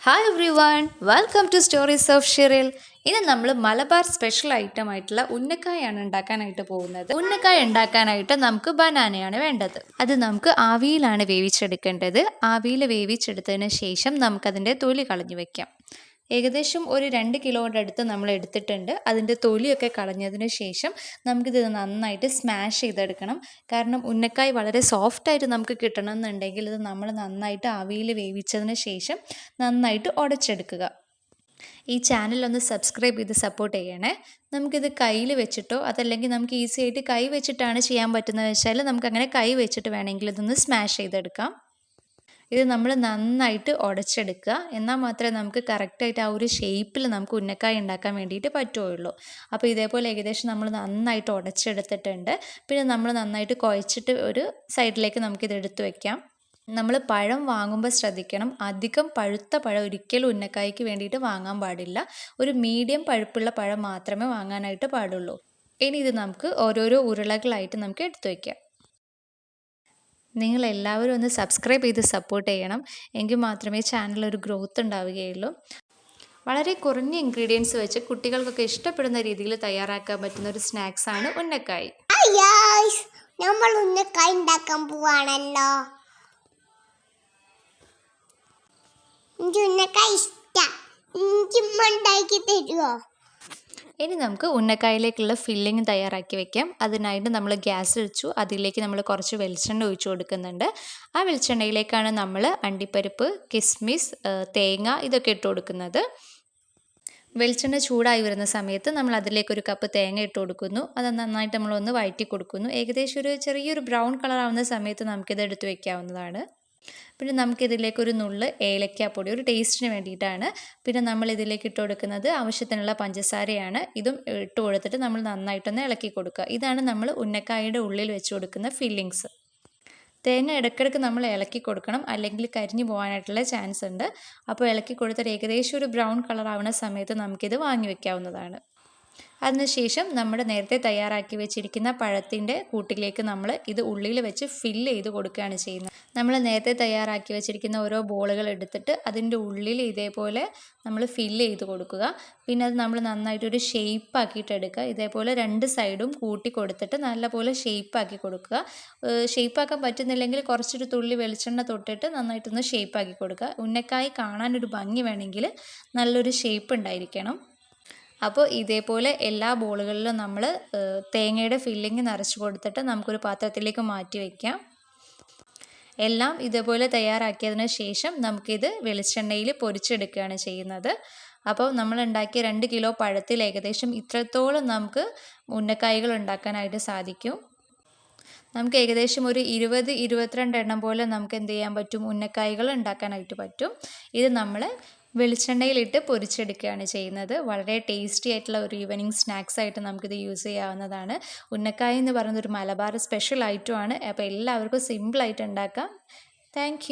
Hi everyone, welcome to stories of ഷിറിൽ. ഇന്ന് നമ്മൾ മലബാർ സ്പെഷ്യൽ ഐറ്റം ആയിട്ടുള്ള ഉന്നക്കായാണ് ഉണ്ടാക്കാനായിട്ട് പോകുന്നത്. ഉന്നക്കായ ഉണ്ടാക്കാനായിട്ട് നമുക്ക് ബനാനയാണ് വേണ്ടത്. അത് നമുക്ക് ആവിയിലാണ് വേവിച്ചെടുക്കേണ്ടത്. ആവിയിൽ വേവിച്ചെടുത്തതിന് ശേഷം നമുക്കതിൻ്റെ തൊലി കളഞ്ഞു വെക്കാം. ഏകദേശം ഒരു 2 കിലോയുടെ അടുത്ത് നമ്മൾ എടുത്തിട്ടുണ്ട്. അതിൻ്റെ തൊലിയൊക്കെ കളഞ്ഞതിന് ശേഷം നമുക്കിത് നന്നായിട്ട് സ്മാഷ് ചെയ്തെടുക്കണം. കാരണം ഉന്നക്കായ് വളരെ സോഫ്റ്റായിട്ട് നമുക്ക് കിട്ടണം എന്നുണ്ടെങ്കിൽ ഇത് നമ്മൾ നന്നായിട്ട് ആവിയിൽ വേവിച്ചതിന് ശേഷം നന്നായിട്ട് ഉടച്ചെടുക്കുക. ഈ ചാനലൊന്ന് സബ്സ്ക്രൈബ് ചെയ്ത് സപ്പോർട്ട് ചെയ്യണേ. നമുക്കിത് കയ്യിൽ വെച്ചിട്ടോ അതല്ലെങ്കിൽ നമുക്ക് ഈസി ആയിട്ട് കൈ വെച്ചിട്ടാണ് ചെയ്യാൻ പറ്റുന്നത് വെച്ചാൽ നമുക്കങ്ങനെ കൈ വെച്ചിട്ട് വേണമെങ്കിൽ ഇതൊന്ന് സ്മാഷ് ചെയ്തെടുക്കാം. ഇത് നമ്മൾ നന്നായിട്ട് ഉടച്ചെടുക്കുക. എന്നാൽ മാത്രമേ നമുക്ക് കറക്റ്റായിട്ട് ആ ഒരു ഷേപ്പിൽ നമുക്ക് ഉന്നക്കായ ഉണ്ടാക്കാൻ വേണ്ടിയിട്ട് പറ്റുകയുള്ളൂ. അപ്പോൾ ഇതേപോലെ ഏകദേശം നമ്മൾ നന്നായിട്ട് ഉടച്ചെടുത്തിട്ടുണ്ട്. പിന്നെ നമ്മൾ നന്നായിട്ട് കുഴച്ചിട്ട് ഒരു സൈഡിലേക്ക് നമുക്കിത് എടുത്ത് വയ്ക്കാം. നമ്മൾ പഴം വാങ്ങുമ്പോൾ ശ്രദ്ധിക്കണം, അധികം പഴുത്ത പഴം ഒരിക്കലും ഉന്നക്കായ്ക്ക് വേണ്ടിയിട്ട് വാങ്ങാൻ പാടില്ല. ഒരു മീഡിയം പഴുപ്പുള്ള പഴം മാത്രമേ വാങ്ങാനായിട്ട് പാടുള്ളൂ. ഇനി ഇത് നമുക്ക് ഓരോരോ ഉരുളകളായിട്ട് നമുക്ക് എടുത്തു വയ്ക്കാം. നിങ്ങളെല്ലാവരും ഒന്ന് സബ്സ്ക്രൈബ് ചെയ്ത് സപ്പോർട്ട് ചെയ്യണം. എങ്കിൽ മാത്രമേ ചാനൽ ഒരു ഗ്രോത്ത് ഉണ്ടാവുകയുള്ളൂ. വളരെ കുറഞ്ഞ ഇൻഗ്രീഡിയൻസ് വെച്ച് കുട്ടികൾക്കൊക്കെ ഇഷ്ടപ്പെടുന്ന രീതിയിൽ തയ്യാറാക്കാൻ പറ്റുന്ന ഒരു സ്നാക്സാണ് ഉന്നക്കായ്. നമ്മൾ ഉന്നക്കായ് ഉണ്ടാക്കാൻ പോവാണല്ലോ. എനിക്ക് ഉന്നക്കായ് ഇഷ്ടം. എനിക്ക് ഉണ്ടാക്കി തരുമോ? ഇനി നമുക്ക് ഉന്നക്കായയിലേക്കുള്ള ഫില്ലിങ് തയ്യാറാക്കി വെക്കാം. അതിനായിട്ട് നമ്മൾ ഗ്യാസ് വെച്ചു. അതിലേക്ക് നമ്മൾ കുറച്ച് വെളിച്ചെണ്ണ ഒഴിച്ചു കൊടുക്കുന്നുണ്ട്. ആ വെളിച്ചെണ്ണയിലേക്കാണ് നമ്മൾ അണ്ടിപ്പരിപ്പ്, കിസ്മിസ്, തേങ്ങ ഇതൊക്കെ ഇട്ട് കൊടുക്കുന്നത്. വെളിച്ചെണ്ണ ചൂടായി വരുന്ന സമയത്ത് നമ്മൾ അതിലേക്ക് ഒരു കപ്പ് തേങ്ങ ഇട്ട് കൊടുക്കുന്നു. അത് നന്നായിട്ട് നമ്മളൊന്ന് വഴറ്റി കൊടുക്കുന്നു. ഏകദേശം ഒരു ചെറിയൊരു ബ്രൗൺ കളർ ആവുന്ന സമയത്ത് നമുക്കിത് എടുത്ത് വയ്ക്കാവുന്നതാണ്. പിന്നെ നമുക്കിതിലേക്കൊരു നുള്ള് ഏലക്കാപ്പൊടി ഒരു ടേസ്റ്റിന് വേണ്ടിയിട്ടാണ്. പിന്നെ നമ്മൾ ഇതിലേക്ക് ഇട്ട് കൊടുക്കുന്നത് ആവശ്യത്തിനുള്ള പഞ്ചസാരയാണ്. ഇതും ഇട്ട് കൊടുത്തിട്ട് നമ്മൾ നന്നായിട്ടൊന്ന് ഇളക്കി കൊടുക്കുക. ഇതാണ് നമ്മൾ ഉന്നക്കായയുടെ ഉള്ളിൽ വെച്ച് കൊടുക്കുന്ന ഫില്ലിങ്സ്. തേങ്ങ ഇടയ്ക്കിടയ്ക്ക് നമ്മൾ ഇളക്കി കൊടുക്കണം, അല്ലെങ്കിൽ കരിഞ്ഞു പോകാനായിട്ടുള്ള ചാൻസ് ഉണ്ട്. അപ്പോൾ ഇളക്കി കൊടുത്തിട്ട് ഏകദേശം ഒരു ബ്രൗൺ കളർ ആവുന്ന സമയത്ത് നമുക്കിത് വാങ്ങി വയ്ക്കാവുന്നതാണ്. അതിനുശേഷം നമ്മുടെ നേരത്തെ തയ്യാറാക്കി വെച്ചിരിക്കുന്ന പഴത്തിൻ്റെ കൂട്ടിലേക്ക് നമ്മൾ ഇത് ഉള്ളിൽ വെച്ച് ഫില്ല് ചെയ്ത് കൊടുക്കുകയാണ് ചെയ്യുന്നത്. നമ്മൾ നേരത്തെ തയ്യാറാക്കി വെച്ചിരിക്കുന്ന ഓരോ ബോളുകൾ എടുത്തിട്ട് അതിൻ്റെ ഉള്ളിൽ ഇതേപോലെ നമ്മൾ ഫില്ല് ചെയ്ത് കൊടുക്കുക. പിന്നെ അത് നമ്മൾ നന്നായിട്ടൊരു ഷേപ്പാക്കിയിട്ട് എടുക്കുക. ഇതേപോലെ 2 സൈഡും കൂട്ടി കൊടുത്തിട്ട് നല്ലപോലെ ഷേപ്പാക്കി കൊടുക്കുക. ഷേപ്പാക്കാൻ പറ്റുന്നില്ലെങ്കിൽ കുറച്ചൊരു തുള്ളി വെളിച്ചെണ്ണ തൊട്ടിട്ട് നന്നായിട്ടൊന്ന് ഷേപ്പാക്കി കൊടുക്കുക. ഉന്നക്കായ് കാണാനൊരു ഭംഗി വേണമെങ്കിൽ നല്ലൊരു ഷേപ്പ് ഉണ്ടായിരിക്കണം. അപ്പോൾ ഇതേപോലെ എല്ലാ ബോളുകളിലും നമ്മൾ തേങ്ങയുടെ ഫില്ലിങ് നിറച്ച് കൊടുത്തിട്ട് നമുക്കൊരു പാത്രത്തിലേക്ക് മാറ്റി വയ്ക്കാം. എല്ലാം ഇതേപോലെ തയ്യാറാക്കിയതിന് ശേഷം നമുക്കിത് വെളിച്ചെണ്ണയിൽ പൊരിച്ചെടുക്കുകയാണ് ചെയ്യുന്നത്. അപ്പോൾ നമ്മൾ ഉണ്ടാക്കിയ 2 കിലോ പഴത്തിൽ ഏകദേശം ഇത്രത്തോളം നമുക്ക് ഉന്നക്കായകൾ ഉണ്ടാക്കാനായിട്ട് സാധിക്കും. നമുക്ക് ഏകദേശം ഒരു 20-22 എണ്ണം പോലെ നമുക്ക് എന്ത് ചെയ്യാൻ പറ്റും, ഉന്നക്കായകൾ ഉണ്ടാക്കാനായിട്ട് പറ്റും. ഇത് നമ്മൾ വെളിച്ചെണ്ണയിലിട്ട് പൊരിച്ചെടുക്കുകയാണ് ചെയ്യുന്നത്. വളരെ ടേസ്റ്റി ആയിട്ടുള്ള ഒരു ഈവനിങ് സ്നാക്സ് ആയിട്ട് നമുക്കിത് യൂസ് ചെയ്യാവുന്നതാണ്. ഉന്നക്കായ എന്ന് പറയുന്നത് ഒരു മലബാർ സ്പെഷ്യൽ ഐറ്റമാണ്. അപ്പോൾ എല്ലാവർക്കും സിമ്പിളായിട്ട് ഉണ്ടാക്കാം. താങ്ക്